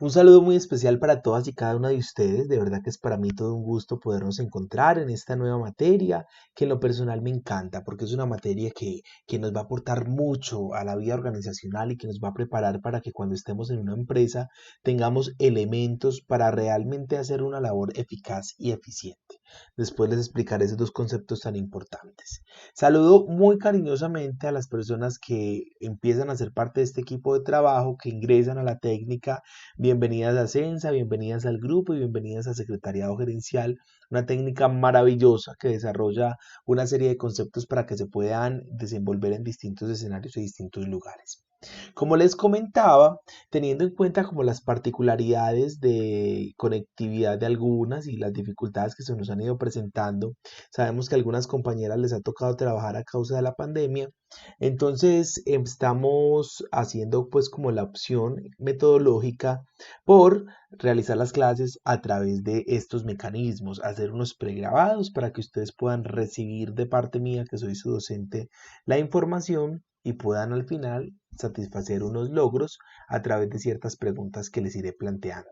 Un saludo muy especial para todas y cada una de ustedes. De verdad que es para mí todo un gusto podernos encontrar en esta nueva materia que en lo personal me encanta porque es una materia que nos va a aportar mucho a la vida organizacional y que nos va a preparar para que cuando estemos en una empresa tengamos elementos para realmente hacer una labor eficaz y eficiente. Después les explicaré esos dos conceptos tan importantes. Saludo muy cariñosamente a las personas que empiezan a ser parte de este equipo de trabajo, que ingresan a la técnica. Bienvenidas a Sensa, bienvenidas al grupo y bienvenidas a Secretariado Gerencial, una técnica maravillosa que desarrolla una serie de conceptos para que se puedan desenvolver en distintos escenarios y distintos lugares. Como les comentaba, teniendo en cuenta como las particularidades de conectividad de algunas y las dificultades que se nos han ido presentando, sabemos que a algunas compañeras les ha tocado trabajar a causa de la pandemia, entonces estamos haciendo pues como la opción metodológica por realizar las clases a través de estos mecanismos, hacer unos pregrabados para que ustedes puedan recibir de parte mía, que soy su docente, la información y puedan al final satisfacer unos logros a través de ciertas preguntas que les iré planteando.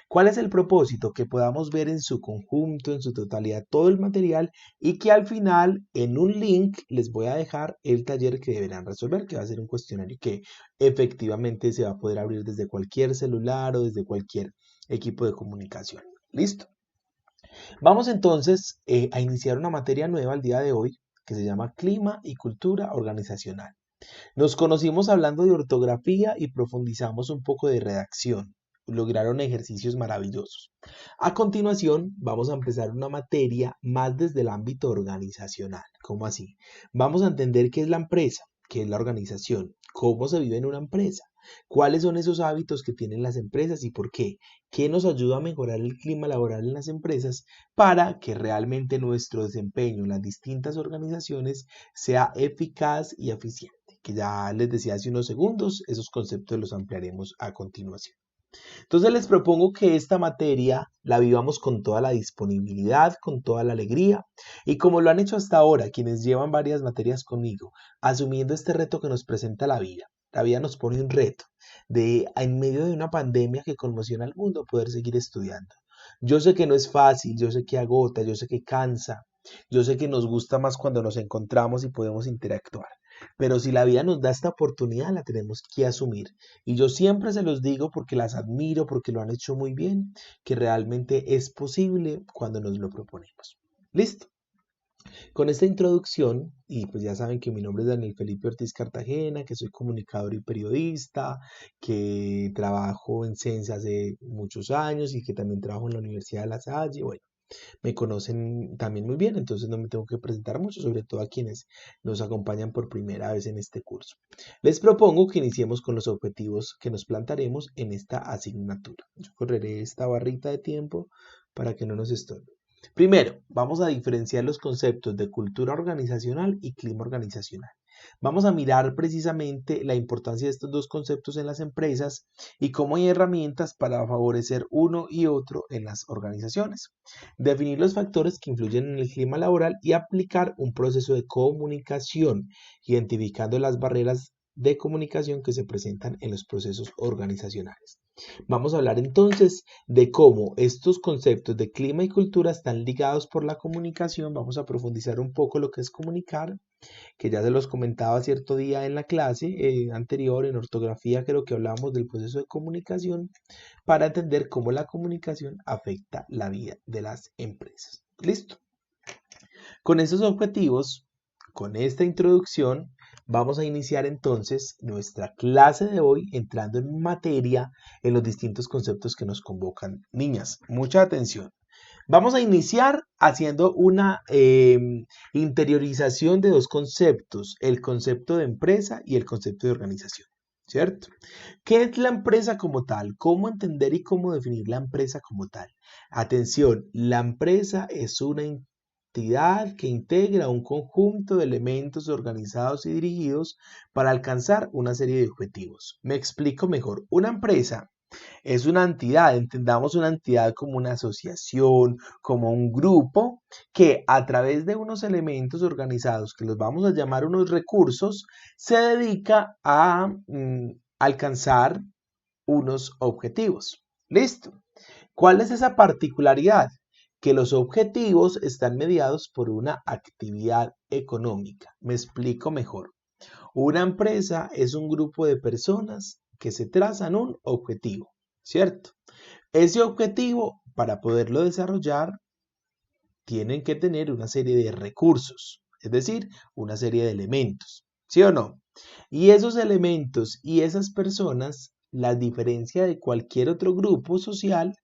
¿Cuál es el propósito? Que podamos ver en su conjunto, en su totalidad, todo el material y que al final en un link les voy a dejar el taller que deberán resolver, que va a ser un cuestionario que efectivamente se va a poder abrir desde cualquier celular o desde cualquier equipo de comunicación. ¿Listo? Vamos entonces a iniciar una materia nueva el día de hoy que se llama Clima y Cultura Organizacional. Nos conocimos hablando de ortografía y profundizamos un poco de redacción. Lograron ejercicios maravillosos. A continuación, vamos a empezar una materia más desde el ámbito organizacional. ¿Cómo así? Vamos a entender qué es la empresa, qué es la organización, cómo se vive en una empresa, cuáles son esos hábitos que tienen las empresas y por qué, qué nos ayuda a mejorar el clima laboral en las empresas para que realmente nuestro desempeño en las distintas organizaciones sea eficaz y eficiente, que ya les decía hace unos segundos, esos conceptos los ampliaremos a continuación. Entonces les propongo que esta materia la vivamos con toda la disponibilidad, con toda la alegría y como lo han hecho hasta ahora quienes llevan varias materias conmigo, asumiendo este reto que nos presenta la vida. La vida nos pone un reto de en medio de una pandemia que conmociona al mundo poder seguir estudiando. Yo sé que no es fácil, yo sé que agota, yo sé que cansa, yo sé que nos gusta más cuando nos encontramos y podemos interactuar. Pero si la vida nos da esta oportunidad, la tenemos que asumir. Y yo siempre se los digo porque las admiro, porque lo han hecho muy bien, que realmente es posible cuando nos lo proponemos. ¿Listo? Con esta introducción, y pues ya saben que mi nombre es Daniel Felipe Ortiz Cartagena, que soy comunicador y periodista, que trabajo en Sensa hace muchos años y que también trabajo en la Universidad de La Salle. Bueno, me conocen también muy bien, entonces no me tengo que presentar mucho, sobre todo a quienes nos acompañan por primera vez en este curso. Les propongo que iniciemos con los objetivos que nos plantaremos en esta asignatura. Yo correré esta barrita de tiempo para que no nos estorbe. Primero, vamos a diferenciar los conceptos de cultura organizacional y clima organizacional. Vamos a mirar precisamente la importancia de estos dos conceptos en las empresas y cómo hay herramientas para favorecer uno y otro en las organizaciones. Definir los factores que influyen en el clima laboral y aplicar un proceso de comunicación, identificando las barreras de comunicación que se presentan en los procesos organizacionales. Vamos a hablar entonces de cómo estos conceptos de clima y cultura están ligados por la comunicación. Vamos a profundizar un poco lo que es comunicar, que ya se los comentaba cierto día en la clase anterior, en ortografía, creo que hablamos del proceso de comunicación para entender cómo la comunicación afecta la vida de las empresas. ¿Listo? Con estos objetivos, con esta introducción, vamos a iniciar entonces nuestra clase de hoy entrando en materia en los distintos conceptos que nos convocan. Niñas, mucha atención. Vamos a iniciar haciendo una interiorización de dos conceptos, el concepto de empresa y el concepto de organización, ¿cierto? ¿Qué es la empresa como tal? ¿Cómo entender y cómo definir la empresa como tal? Atención, la empresa es una entidad que integra un conjunto de elementos organizados y dirigidos para alcanzar una serie de objetivos. Me explico mejor. Una empresa es una entidad, entendamos una entidad como una asociación, como un grupo que a través de unos elementos organizados que los vamos a llamar unos recursos, se dedica a alcanzar unos objetivos. ¿Listo? ¿Cuál es esa particularidad? Que los objetivos están mediados por una actividad económica. Me explico mejor. Una empresa es un grupo de personas que se trazan un objetivo, ¿cierto? Ese objetivo, para poderlo desarrollar, tienen que tener una serie de recursos, es decir, una serie de elementos, ¿sí o no? Y esos elementos y esas personas, la diferencia de cualquier otro grupo social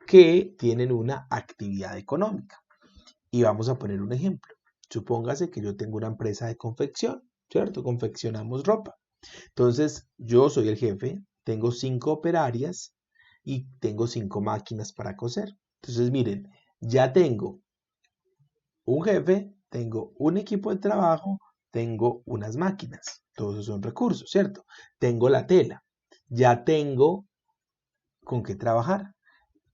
que tienen una actividad económica. Y vamos a poner un ejemplo. Supóngase que yo tengo una empresa de confección, ¿cierto? Confeccionamos ropa. Entonces, yo soy el jefe, tengo 5 operarias y tengo 5 máquinas para coser. Entonces, miren, ya tengo un jefe, tengo un equipo de trabajo, tengo unas máquinas. Todos esos son recursos, ¿cierto? Tengo la tela, ya tengo con qué trabajar.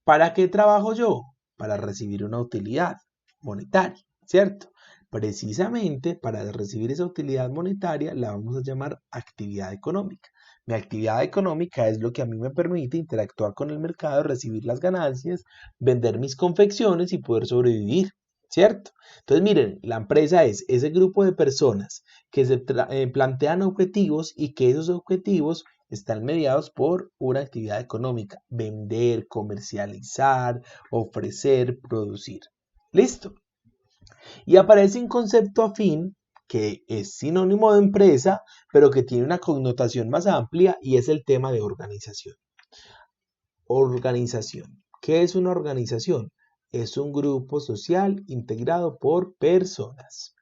¿Para qué trabajo yo? Para recibir una utilidad monetaria, ¿cierto? Precisamente para recibir esa utilidad monetaria la vamos a llamar actividad económica. Mi actividad económica es lo que a mí me permite interactuar con el mercado, recibir las ganancias, vender mis confecciones y poder sobrevivir, ¿cierto? Entonces, miren, la empresa es ese grupo de personas que se plantean objetivos y que esos objetivos están mediados por una actividad económica: vender, comercializar, ofrecer, producir. ¿Listo? Y aparece un concepto afín que es sinónimo de empresa, pero que tiene una connotación más amplia y es el tema de organización. Organización. ¿Qué es una organización? Es un grupo social integrado por personas,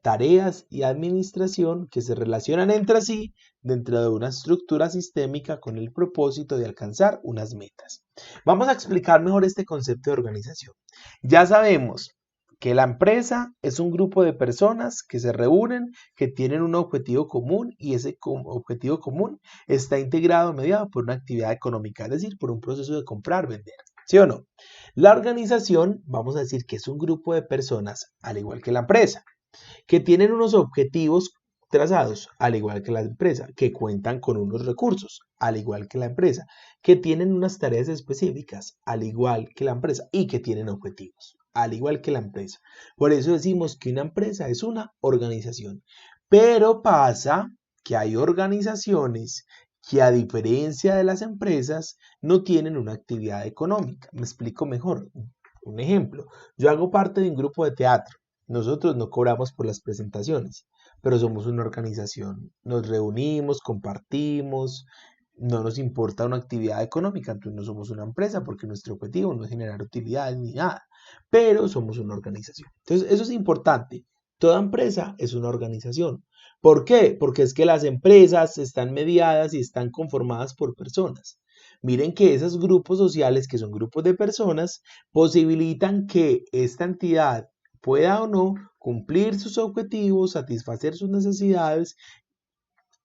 tareas y administración que se relacionan entre sí dentro de una estructura sistémica con el propósito de alcanzar unas metas. Vamos a explicar mejor este concepto de organización. Ya sabemos que la empresa es un grupo de personas que se reúnen, que tienen un objetivo común y ese objetivo común está integrado, mediado por una actividad económica, es decir, por un proceso de comprar, vender. ¿Sí o no? La organización, vamos a decir que es un grupo de personas, al igual que la empresa, que tienen unos objetivos trazados, al igual que la empresa, que cuentan con unos recursos, al igual que la empresa, que tienen unas tareas específicas, al igual que la empresa, y que tienen objetivos, al igual que la empresa. Por eso decimos que una empresa es una organización. Pero pasa que hay organizaciones que, a diferencia de las empresas, no tienen una actividad económica. Me explico mejor. Un ejemplo, yo hago parte de un grupo de teatro. Nosotros no cobramos por las presentaciones, pero somos una organización. Nos reunimos, compartimos, no nos importa una actividad económica, entonces no somos una empresa porque nuestro objetivo no es generar utilidades ni nada, pero somos una organización. Entonces, eso es importante. Toda empresa es una organización. ¿Por qué? Porque es que las empresas están mediadas y están conformadas por personas. Miren que esos grupos sociales, que son grupos de personas, posibilitan que esta entidad pueda o no cumplir sus objetivos, satisfacer sus necesidades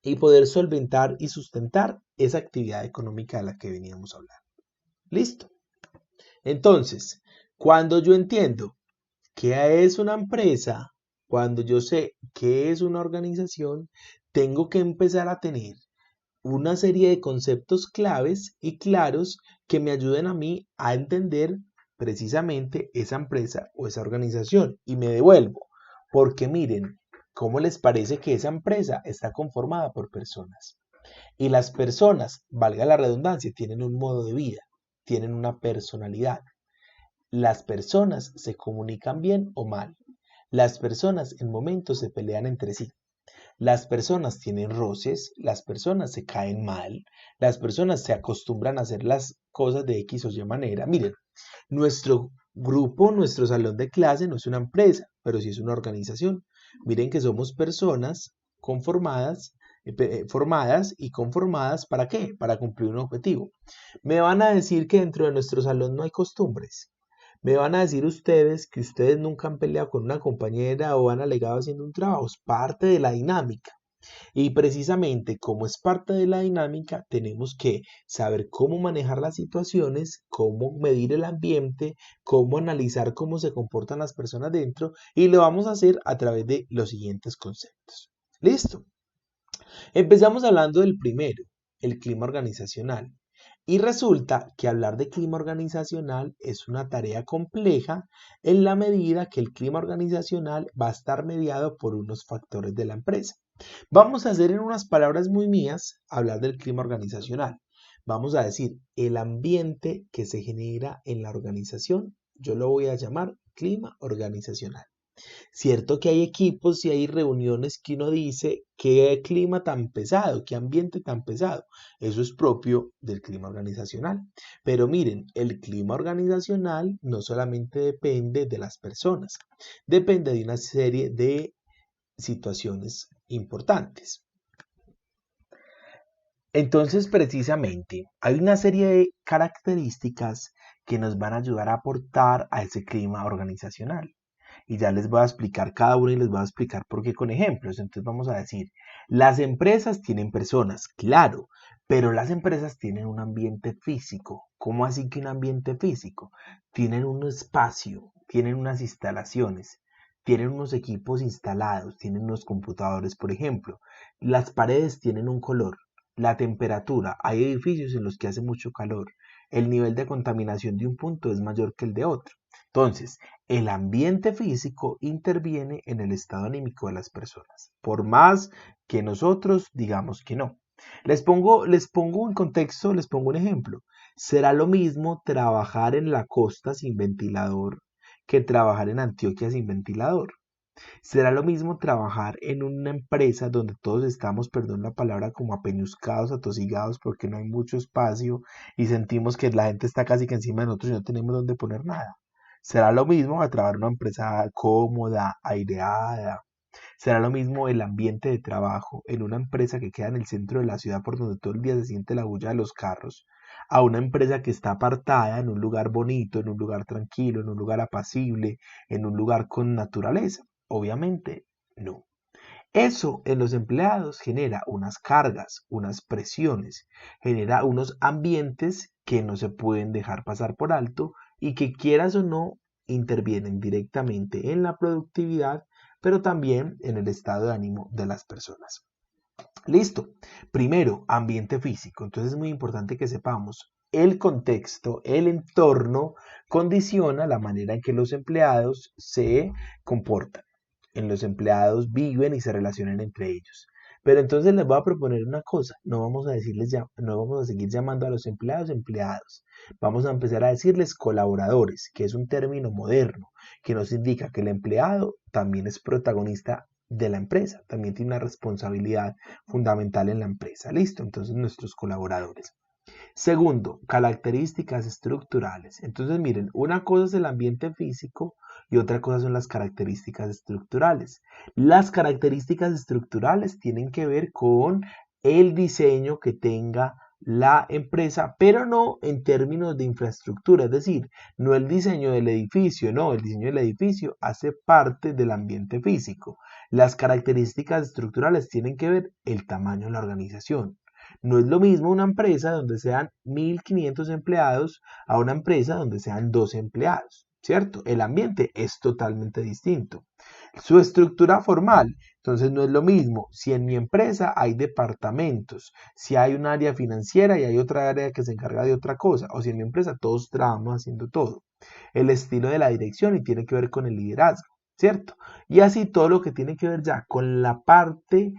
y poder solventar y sustentar esa actividad económica de la que veníamos a hablar. ¿Listo? Entonces, cuando yo entiendo qué es una empresa, cuando yo sé qué es una organización, tengo que empezar a tener una serie de conceptos claves y claros que me ayuden a mí a entender precisamente esa empresa o esa organización. Y me devuelvo, porque miren, ¿cómo les parece que esa empresa está conformada por personas? Y las personas, valga la redundancia, tienen un modo de vida, tienen una personalidad. Las personas se comunican bien o mal. Las personas en momentos se pelean entre sí. Las personas tienen roces, las personas se caen mal, las personas se acostumbran a hacer las cosas de X o Y manera. Miren, nuestro grupo, nuestro salón de clase no es una empresa, pero sí es una organización. Miren que somos personas conformadas, formadas y conformadas ¿para qué? Para cumplir un objetivo. Me van a decir que dentro de nuestro salón no hay costumbres. Me van a decir ustedes que ustedes nunca han peleado con una compañera o han alegado haciendo un trabajo. Es parte de la dinámica. Y precisamente como es parte de la dinámica, tenemos que saber cómo manejar las situaciones, cómo medir el ambiente, cómo analizar cómo se comportan las personas dentro, y lo vamos a hacer a través de los siguientes conceptos. ¿Listo? Empezamos hablando del primero, el clima organizacional. Y resulta que hablar de clima organizacional es una tarea compleja en la medida que el clima organizacional va a estar mediado por unos factores de la empresa. Vamos a hacer en unas palabras muy mías hablar del clima organizacional. Vamos a decir el ambiente que se genera en la organización. Yo lo voy a llamar clima organizacional. Cierto que hay equipos y hay reuniones que uno dice, qué clima tan pesado, qué ambiente tan pesado. Eso es propio del clima organizacional. Pero miren, el clima organizacional no solamente depende de las personas, depende de una serie de situaciones importantes. Entonces, precisamente, hay una serie de características que nos van a ayudar a aportar a ese clima organizacional. Y ya les voy a explicar cada uno y les voy a explicar por qué con ejemplos. Entonces vamos a decir, las empresas tienen personas, claro, pero las empresas tienen un ambiente físico. ¿Cómo así que un ambiente físico? Tienen un espacio, tienen unas instalaciones, tienen unos equipos instalados, tienen unos computadores, por ejemplo. Las paredes tienen un color, la temperatura. Hay edificios en los que hace mucho calor. El nivel de contaminación de un punto es mayor que el de otro. Entonces, el ambiente físico interviene en el estado anímico de las personas, por más que nosotros digamos que no. Les pongo en contexto, les pongo un ejemplo. ¿Será lo mismo trabajar en la costa sin ventilador que trabajar en Antioquia sin ventilador? ¿Será lo mismo trabajar en una empresa donde todos estamos, perdón la palabra, como apeñuscados, atosigados porque no hay mucho espacio y sentimos que la gente está casi que encima de nosotros y no tenemos dónde poner nada? ¿Será lo mismo a trabajar en una empresa cómoda, aireada? ¿Será lo mismo el ambiente de trabajo en una empresa que queda en el centro de la ciudad por donde todo el día se siente la bulla de los carros, a una empresa que está apartada en un lugar bonito, en un lugar tranquilo, en un lugar apacible, en un lugar con naturaleza? Obviamente no. Eso en los empleados genera unas cargas, unas presiones, genera unos ambientes que no se pueden dejar pasar por alto y que quieras o no intervienen directamente en la productividad, pero también en el estado de ánimo de las personas. Listo. Primero, ambiente físico. Entonces es muy importante que sepamos el contexto, el entorno condiciona la manera en que los empleados se comportan. En los empleados viven y se relacionan entre ellos. Pero entonces les voy a proponer una cosa, no vamos a decirles ya, no vamos a seguir llamando a los empleados empleados. Vamos a empezar a decirles colaboradores, que es un término moderno, que nos indica que el empleado también es protagonista de la empresa, también tiene una responsabilidad fundamental en la empresa. Listo, entonces nuestros colaboradores. Segundo, características estructurales. Entonces, miren, una cosa es el ambiente físico y otra cosa son las características estructurales. Las características estructurales tienen que ver con el diseño que tenga la empresa, pero no en términos de infraestructura, es decir, no el diseño del edificio, no, el diseño del edificio hace parte del ambiente físico. Las características estructurales tienen que ver el tamaño de la organización. No es lo mismo una empresa donde sean 1.500 empleados a una empresa donde sean 12 empleados, ¿cierto? El ambiente es totalmente distinto. Su estructura formal, entonces no es lo mismo si en mi empresa hay departamentos, si hay un área financiera y hay otra área que se encarga de otra cosa, o si en mi empresa todos trabajamos haciendo todo. El estilo de la dirección y tiene que ver con el liderazgo. ¿Cierto? Y así todo lo que tiene que ver ya con la parte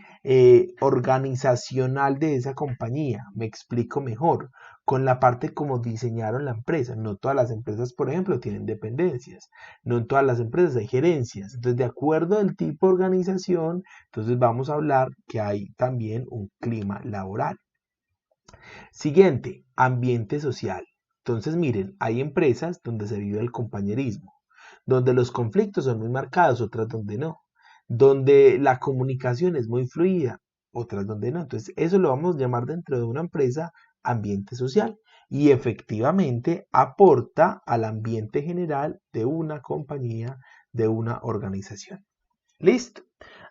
organizacional de esa compañía, me explico mejor, con la parte como diseñaron la empresa. No todas las empresas, por ejemplo, tienen dependencias, no en todas las empresas hay gerencias. Entonces, de acuerdo al tipo de organización, entonces vamos a hablar que hay también un clima laboral. Siguiente, ambiente social. Entonces, miren, hay empresas donde se vive el compañerismo, donde los conflictos son muy marcados, otras donde no, donde la comunicación es muy fluida, otras donde no. Entonces, eso lo vamos a llamar dentro de una empresa ambiente social y efectivamente aporta al ambiente general de una compañía, de una organización. Listo.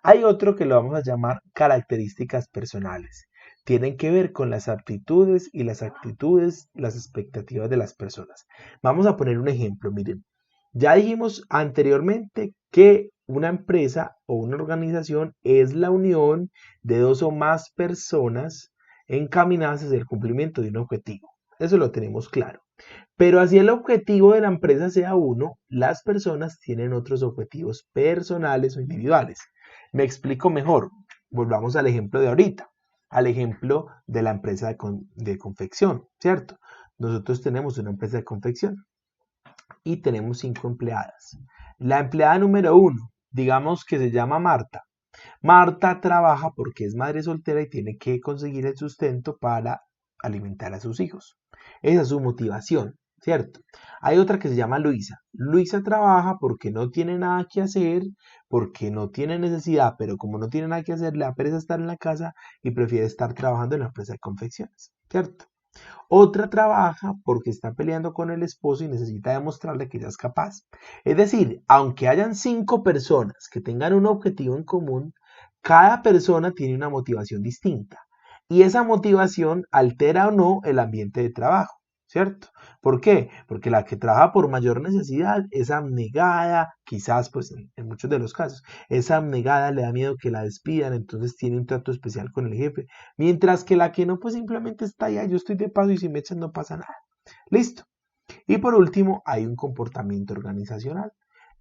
Hay otro que lo vamos a llamar características personales. Tienen que ver con las aptitudes y las actitudes, las expectativas de las personas. Vamos a poner un ejemplo, miren. Ya dijimos anteriormente que una empresa o una organización es la unión de dos o más personas encaminadas hacia el cumplimiento de un objetivo. Eso lo tenemos claro. Pero así el objetivo de la empresa sea uno, las personas tienen otros objetivos personales o individuales. Me explico mejor. Volvamos al ejemplo de ahorita, al ejemplo de la empresa de confección, ¿cierto? Nosotros tenemos una empresa de confección y tenemos 5 empleadas. La empleada número 1, digamos que se llama Marta. Marta trabaja porque es madre soltera y tiene que conseguir el sustento para alimentar a sus hijos. Esa es su motivación, ¿cierto? Hay otra que se llama Luisa. Luisa trabaja porque no tiene nada que hacer, porque no tiene necesidad, pero como no tiene nada que hacer, le da pereza estar en la casa y prefiere estar trabajando en la empresa de confecciones, ¿cierto? Otra trabaja porque está peleando con el esposo y necesita demostrarle que ella es capaz. Es decir, aunque hayan 5 personas que tengan un objetivo en común, cada persona tiene una motivación distinta. Y esa motivación altera o no el ambiente de trabajo, ¿cierto? ¿Por qué? Porque la que trabaja por mayor necesidad es abnegada, quizás pues en muchos de los casos, es abnegada, le da miedo que la despidan, entonces tiene un trato especial con el jefe. Mientras que la que no, pues simplemente está allá, yo estoy de paso y si me echan no pasa nada. Listo. Y por último, hay un comportamiento organizacional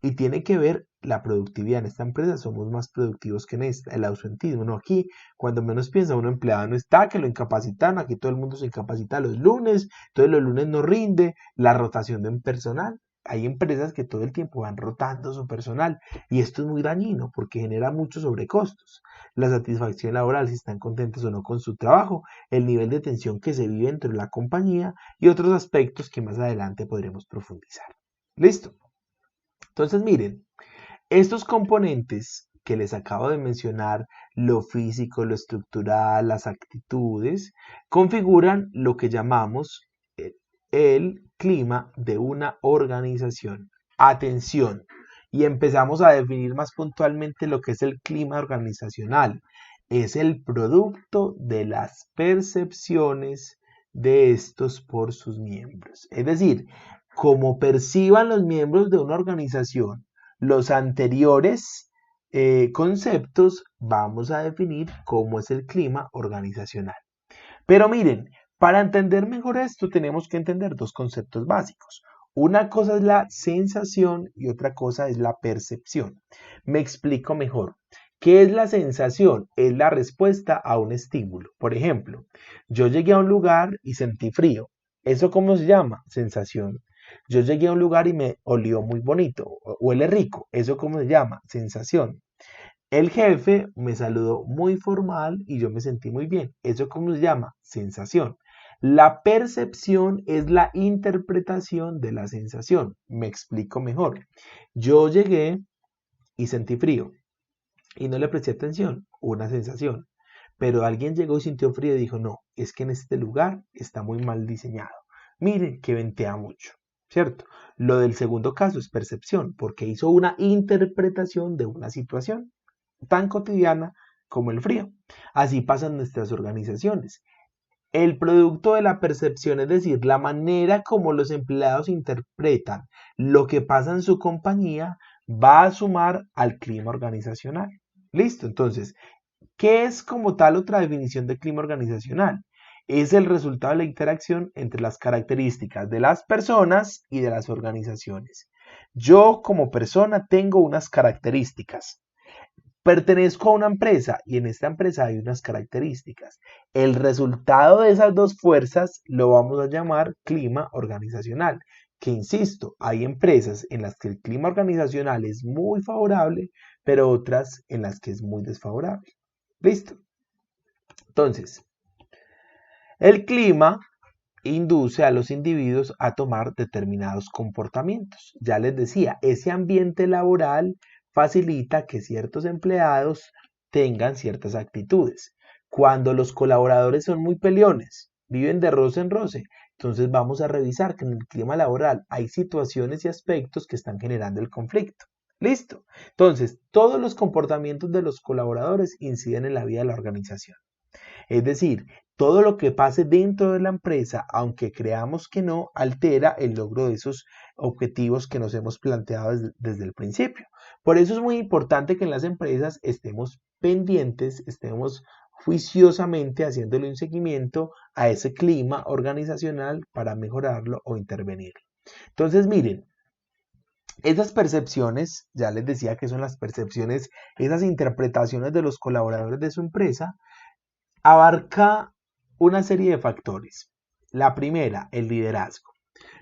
y tiene que ver la productividad. En esta empresa somos más productivos que en esta, el ausentismo. No, aquí, cuando menos piensa, un empleado no está, que lo incapacitan, aquí todo el mundo se incapacita los lunes, entonces los lunes no rinde, la rotación de personal. Hay empresas que todo el tiempo van rotando su personal y esto es muy dañino porque genera muchos sobrecostos. La satisfacción laboral, si están contentos o no con su trabajo, el nivel de tensión que se vive dentro de la compañía y otros aspectos que más adelante podremos profundizar. ¿Listo? Entonces miren, estos componentes que les acabo de mencionar, lo físico, lo estructural, las actitudes, configuran lo que llamamos el clima de una organización. Atención, y empezamos a definir más puntualmente lo que es el clima organizacional. Es el producto de las percepciones de estos por sus miembros. Es decir, como perciban los miembros de una organización los anteriores conceptos, vamos a definir cómo es el clima organizacional. Pero miren, para entender mejor esto tenemos que entender dos conceptos básicos. Una cosa es la sensación y otra cosa es la percepción. Me explico mejor. ¿Qué es la sensación? Es la respuesta a un estímulo. Por ejemplo, yo llegué a un lugar y sentí frío. ¿Eso cómo se llama? Sensación. Yo llegué a un lugar y me olió muy bonito, huele rico. ¿Eso cómo se llama? Sensación. El jefe me saludó muy formal y yo me sentí muy bien. ¿Eso cómo se llama? Sensación. La percepción es la interpretación de la sensación. Me explico mejor. Yo llegué y sentí frío y no le presté atención, una sensación. Pero alguien llegó y sintió frío y dijo, no, es que en este lugar está muy mal diseñado. Miren que ventea mucho, ¿cierto? Lo del segundo caso es percepción, porque hizo una interpretación de una situación tan cotidiana como el frío. Así pasan nuestras organizaciones. El producto de la percepción, es decir, la manera como los empleados interpretan lo que pasa en su compañía, va a sumar al clima organizacional. Listo, entonces, ¿qué es como tal otra definición de clima organizacional? Es el resultado de la interacción entre las características de las personas y de las organizaciones. Yo como persona tengo unas características. Pertenezco a una empresa y en esta empresa hay unas características. El resultado de esas dos fuerzas lo vamos a llamar clima organizacional. Que insisto, hay empresas en las que el clima organizacional es muy favorable, pero otras en las que es muy desfavorable. ¿Listo? Entonces, el clima induce a los individuos a tomar determinados comportamientos. Ya les decía, ese ambiente laboral facilita que ciertos empleados tengan ciertas actitudes. Cuando los colaboradores son muy peleones, viven de roce en roce, entonces vamos a revisar que en el clima laboral hay situaciones y aspectos que están generando el conflicto. Listo. Entonces, todos los comportamientos de los colaboradores inciden en la vida de la organización. Es decir, todo lo que pase dentro de la empresa, aunque creamos que no, altera el logro de esos objetivos que nos hemos planteado desde el principio. Por eso es muy importante que en las empresas estemos pendientes, estemos juiciosamente haciéndole un seguimiento a ese clima organizacional para mejorarlo o intervenirlo. Entonces, miren, esas percepciones, ya les decía que son las percepciones, esas interpretaciones de los colaboradores de su empresa, abarca una serie de factores. La primera, el liderazgo.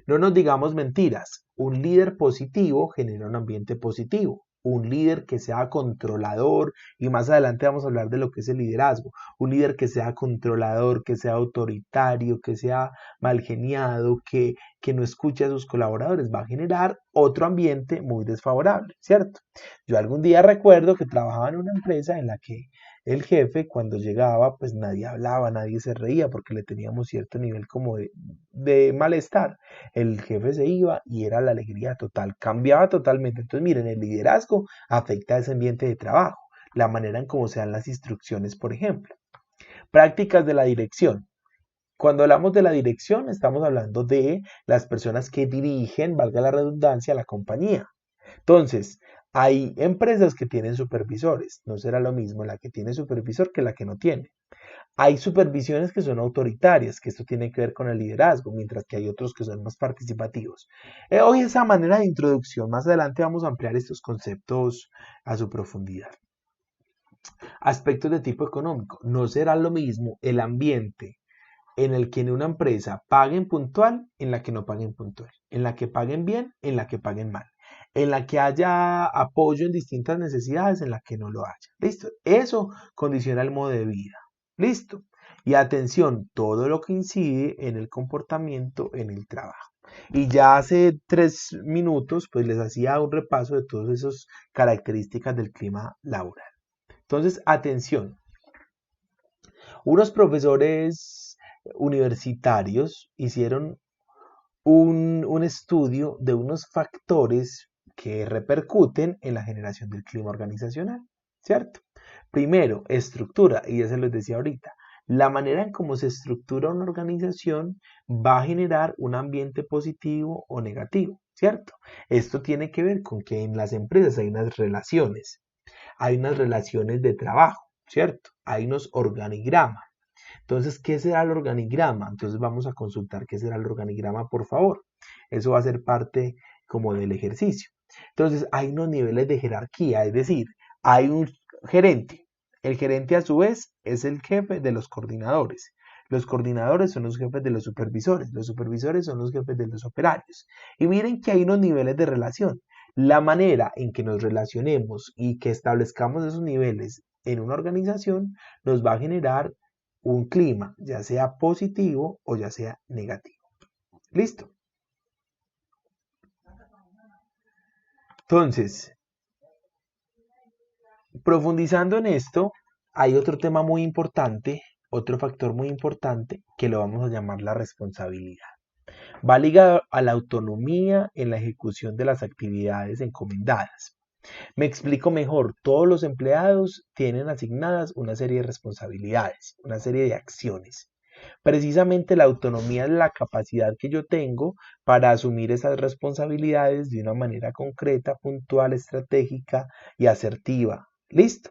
No nos digamos mentiras, un líder positivo genera un ambiente positivo. Un líder que sea controlador, y más adelante vamos a hablar de lo que es el liderazgo, un líder que sea controlador, que sea autoritario, que sea mal geniado, que no escuche a sus colaboradores, va a generar otro ambiente muy desfavorable, ¿cierto? Yo algún día recuerdo que trabajaba en una empresa en la que el jefe cuando llegaba pues nadie hablaba, nadie se reía porque le teníamos cierto nivel como de malestar. El jefe se iba y era la alegría total, cambiaba totalmente. Entonces miren, el liderazgo afecta a ese ambiente de trabajo, la manera en cómo se dan las instrucciones, por ejemplo. Prácticas de la dirección. Cuando hablamos de la dirección, estamos hablando de las personas que dirigen, valga la redundancia, la compañía. Entonces, hay empresas que tienen supervisores. No será lo mismo la que tiene supervisor que la que no tiene. Hay supervisiones que son autoritarias, que esto tiene que ver con el liderazgo, mientras que hay otros que son más participativos. Hoy esa manera de introducción, más adelante vamos a ampliar estos conceptos a su profundidad. Aspectos de tipo económico. No será lo mismo el ambiente en el que en una empresa paguen puntual, en la que no paguen puntual, en la que paguen bien, en la que paguen mal, en la que haya apoyo en distintas necesidades, en la que no lo haya. ¿Listo? Eso condiciona el modo de vida. ¿Listo? Y atención, todo lo que incide en el comportamiento en el trabajo. Y ya hace 3 minutos, pues les hacía un repaso de todas esas características del clima laboral. Entonces, atención. Unos profesores universitarios hicieron un estudio de unos factores que repercuten en la generación del clima organizacional, ¿cierto? Primero, estructura, y ya se los decía ahorita, la manera en cómo se estructura una organización va a generar un ambiente positivo o negativo, ¿cierto? Esto tiene que ver con que en las empresas hay unas relaciones de trabajo, ¿cierto? Hay unos organigramas. Entonces, ¿qué será el organigrama? Entonces vamos a consultar qué será el organigrama, por favor. Eso va a ser parte como del ejercicio. Entonces, hay unos niveles de jerarquía, es decir, hay un gerente. El gerente a su vez es el jefe de los coordinadores. Los coordinadores son los jefes de los supervisores son los jefes de los operarios. Y miren que hay unos niveles de relación. La manera en que nos relacionemos y que establezcamos esos niveles en una organización nos va a generar un clima, ya sea positivo o ya sea negativo. ¿Listo? Entonces, profundizando en esto, hay otro tema muy importante, otro factor muy importante que lo vamos a llamar la responsabilidad. Va ligado a la autonomía en la ejecución de las actividades encomendadas. Me explico mejor, todos los empleados tienen asignadas una serie de responsabilidades, una serie de acciones. Precisamente la autonomía es la capacidad que yo tengo para asumir esas responsabilidades de una manera concreta, puntual, estratégica y asertiva. ¿Listo?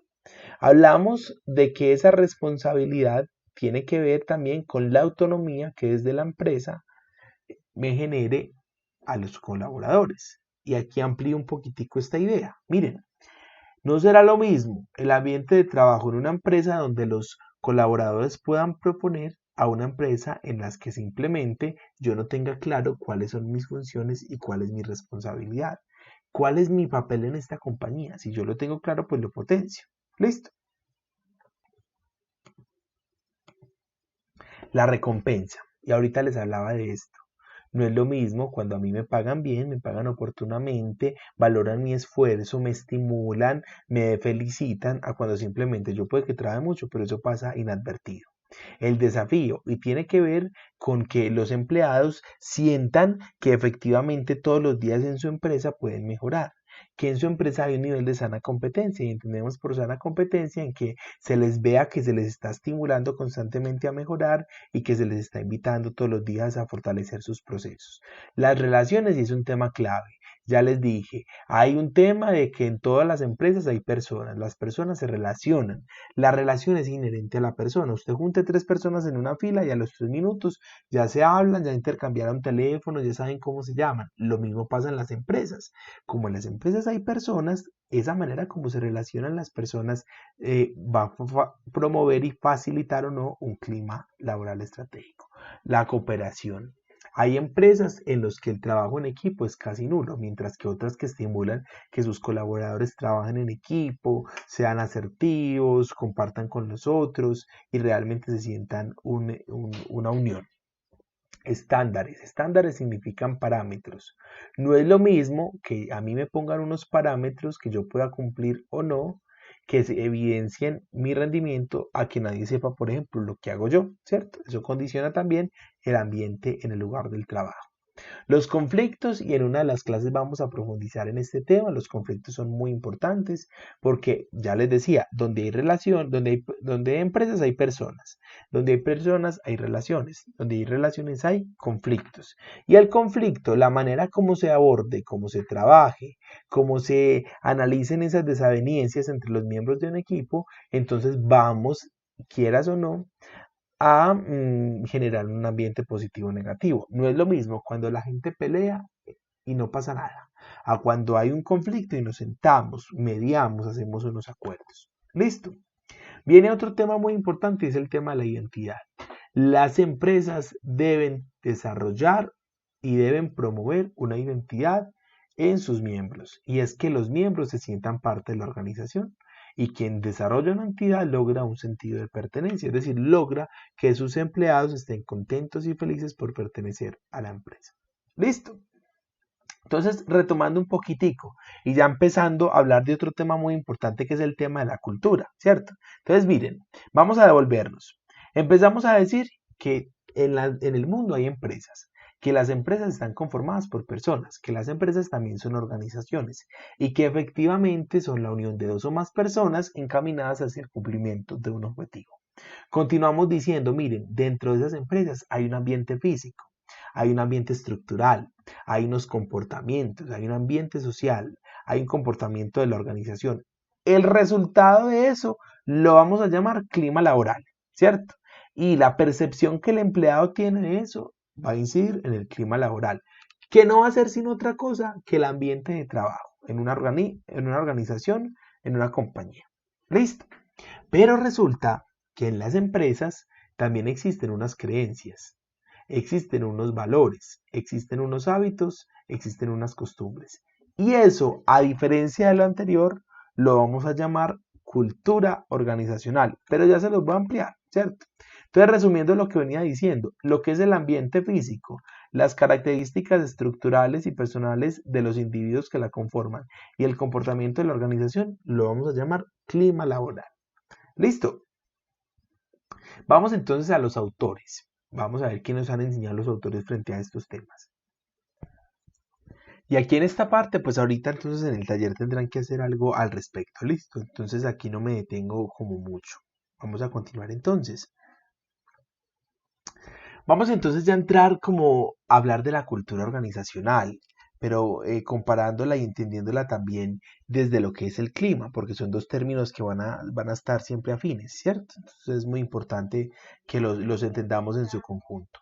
Hablamos de que esa responsabilidad tiene que ver también con la autonomía que desde la empresa me genere a los colaboradores. Y aquí amplío un poquitico esta idea. Miren, no será lo mismo el ambiente de trabajo en una empresa donde los colaboradores puedan proponer a una empresa en las que simplemente yo no tenga claro cuáles son mis funciones y cuál es mi responsabilidad. ¿Cuál es mi papel en esta compañía? Si yo lo tengo claro, pues lo potencio. ¿Listo? La recompensa. Y ahorita les hablaba de esto. No es lo mismo cuando a mí me pagan bien, me pagan oportunamente, valoran mi esfuerzo, me estimulan, me felicitan, a cuando simplemente yo puede que trabaje mucho, pero eso pasa inadvertido. El desafío y tiene que ver con que los empleados sientan que efectivamente todos los días en su empresa pueden mejorar, que en su empresa hay un nivel de sana competencia y entendemos por sana competencia en que se les vea que se les está estimulando constantemente a mejorar y que se les está invitando todos los días a fortalecer sus procesos. Las relaciones y es un tema clave. Ya les dije, hay un tema de que en todas las empresas hay personas, las personas se relacionan, la relación es inherente a la persona. Usted junte 3 personas en una fila y a los 3 minutos ya se hablan, ya intercambiaron teléfonos, ya saben cómo se llaman. Lo mismo pasa en las empresas. Como en las empresas hay personas, esa manera como se relacionan las personas va a promover y facilitar o no un clima laboral estratégico. La cooperación. Hay empresas en las que el trabajo en equipo es casi nulo, mientras que otras que estimulan que sus colaboradores trabajen en equipo, sean asertivos, compartan con los otros y realmente se sientan una unión. Estándares. Estándares significan parámetros. No es lo mismo que a mí me pongan unos parámetros que yo pueda cumplir o no, que se evidencien mi rendimiento a que nadie sepa, por ejemplo, lo que hago yo, ¿cierto? Eso condiciona también el ambiente en el lugar del trabajo. Los conflictos, y en una de las clases vamos a profundizar en este tema, los conflictos son muy importantes porque ya les decía, donde hay relación, donde hay empresas hay personas, donde hay personas hay relaciones, donde hay relaciones hay conflictos. Y el conflicto, la manera como se aborde, cómo se trabaje, cómo se analicen esas desavenencias entre los miembros de un equipo, entonces vamos, quieras o no, a generar un ambiente positivo o negativo. No es lo mismo cuando la gente pelea y no pasa nada, a cuando hay un conflicto y nos sentamos, mediamos, hacemos unos acuerdos. Listo. Viene otro tema muy importante y es el tema de la identidad. Las empresas deben desarrollar y deben promover una identidad en sus miembros, y es que los miembros se sientan parte de la organización, y quien desarrolla una entidad logra un sentido de pertenencia, es decir, logra que sus empleados estén contentos y felices por pertenecer a la empresa. ¿Listo? Entonces, retomando un poquitico y ya empezando a hablar de otro tema muy importante que es el tema de la cultura, ¿cierto? Entonces, miren, vamos a devolvernos. Empezamos a decir que en el mundo hay empresas, que las empresas están conformadas por personas, que las empresas también son organizaciones y que efectivamente son la unión de 2 o más personas encaminadas hacia el cumplimiento de un objetivo. Continuamos diciendo, miren, dentro de esas empresas hay un ambiente físico, hay un ambiente estructural, hay unos comportamientos, hay un ambiente social, hay un comportamiento de la organización. El resultado de eso lo vamos a llamar clima laboral, ¿cierto? Y la percepción que el empleado tiene de eso va a incidir en el clima laboral, que no va a ser sino otra cosa que el ambiente de trabajo en una organización, en una compañía. ¿Listo? Pero resulta que en las empresas también existen unas creencias, existen unos valores, existen unos hábitos, existen unas costumbres. Y eso, a diferencia de lo anterior, lo vamos a llamar cultura organizacional, pero ya se los voy a ampliar, ¿cierto? Entonces, resumiendo lo que venía diciendo, lo que es el ambiente físico, las características estructurales y personales de los individuos que la conforman y el comportamiento de la organización, lo vamos a llamar clima laboral. Listo. Vamos entonces a los autores. Vamos a ver qué nos han enseñado los autores frente a estos temas. Y aquí en esta parte, pues ahorita entonces en el taller tendrán que hacer algo al respecto. Listo. Entonces aquí no me detengo como mucho. Vamos a continuar entonces. Vamos entonces ya a entrar como a hablar de la cultura organizacional, pero comparándola y entendiéndola también desde lo que es el clima, porque son 2 términos que van a estar siempre afines, ¿cierto? Entonces es muy importante que los entendamos en su conjunto.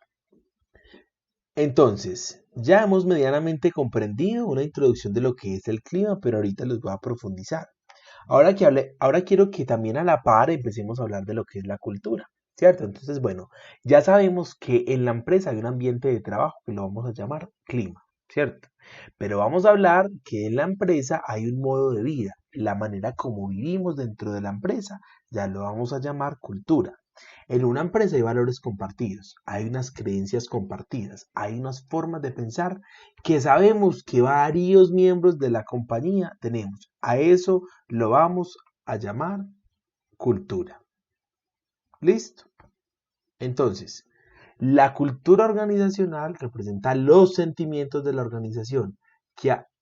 Entonces, ya hemos medianamente comprendido una introducción de lo que es el clima, pero ahorita los voy a profundizar. Ahora quiero que también a la par empecemos a hablar de lo que es la cultura, ¿cierto? Entonces, bueno, ya sabemos que en la empresa hay un ambiente de trabajo que lo vamos a llamar clima, ¿cierto? Pero vamos a hablar que en la empresa hay un modo de vida, la manera como vivimos dentro de la empresa, ya lo vamos a llamar cultura. En una empresa hay valores compartidos, hay unas creencias compartidas, hay unas formas de pensar que sabemos que varios miembros de la compañía tenemos. A eso lo vamos a llamar cultura. ¿Listo? Entonces, la cultura organizacional representa los sentimientos de la organización,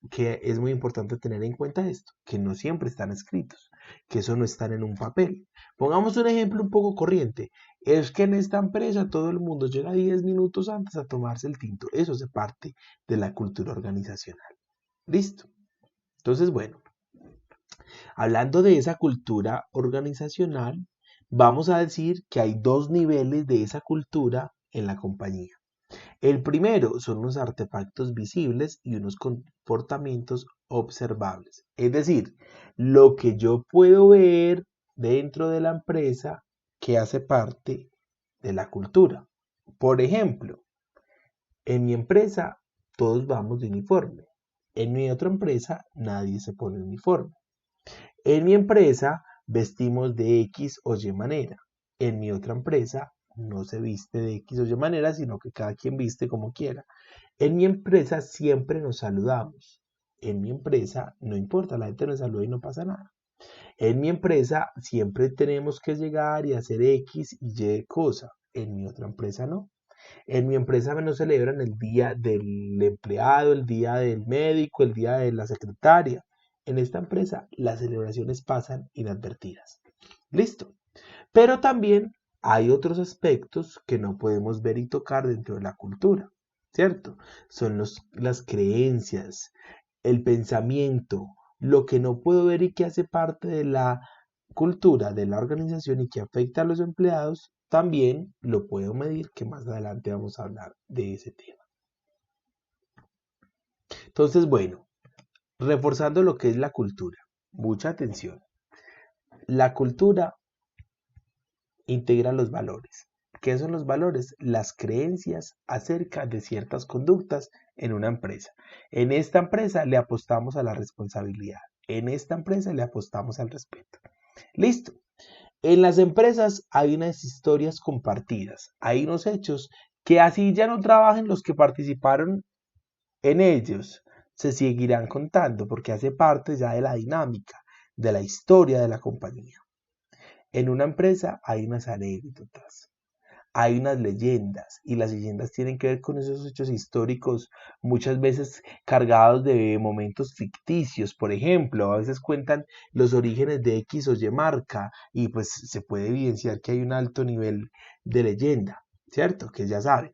que es muy importante tener en cuenta esto, que no siempre están escritos, que eso no está en un papel. Pongamos un ejemplo un poco corriente. Es que en esta empresa todo el mundo llega 10 minutos antes a tomarse el tinto. Eso es parte de la cultura organizacional. Listo. Entonces, bueno, hablando de esa cultura organizacional, vamos a decir que hay dos niveles de esa cultura en la compañía. El primero son los artefactos visibles y unos comportamientos observables. Es decir, lo que yo puedo ver dentro de la empresa que hace parte de la cultura. Por ejemplo, en mi empresa todos vamos de uniforme. En mi otra empresa nadie se pone uniforme. En mi empresa vestimos de X o Y manera. En mi otra empresa no se viste de X o Y manera, sino que cada quien viste como quiera. En mi empresa siempre nos saludamos. En mi empresa no importa, la gente nos saluda y no pasa nada. En mi empresa siempre tenemos que llegar y hacer X y Y cosa. En mi otra empresa no. En mi empresa no celebran el día del empleado, el día del médico, el día de la secretaria. En esta empresa las celebraciones pasan inadvertidas. Listo. Pero también hay otros aspectos que no podemos ver y tocar dentro de la cultura, ¿cierto? Son las creencias, el pensamiento, lo que no puedo ver y que hace parte de la cultura de la organización y que afecta a los empleados, también lo puedo medir, que más adelante vamos a hablar de ese tema. Entonces, bueno, reforzando lo que es la cultura, mucha atención. La cultura integra los valores. ¿Qué son los valores? Las creencias acerca de ciertas conductas en una empresa. En esta empresa le apostamos a la responsabilidad. En esta empresa le apostamos al respeto. Listo. En las empresas hay unas historias compartidas, hay unos hechos que así ya no trabajen los que participaron en ellos, se seguirán contando porque hace parte ya de la dinámica, de la historia de la compañía. En una empresa hay unas anécdotas, hay unas leyendas y las leyendas tienen que ver con esos hechos históricos muchas veces cargados de momentos ficticios. Por ejemplo, a veces cuentan los orígenes de X o Y marca y pues se puede evidenciar que hay un alto nivel de leyenda, ¿cierto? Que ya saben.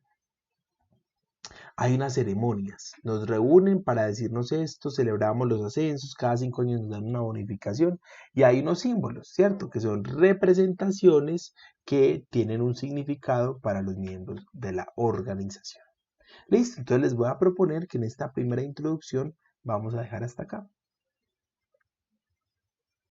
Hay unas ceremonias, nos reúnen para decirnos esto, celebramos los ascensos, cada 5 años nos dan una bonificación y hay unos símbolos, ¿cierto? Que son representaciones que tienen un significado para los miembros de la organización. Listo, entonces les voy a proponer que en esta primera introducción vamos a dejar hasta acá.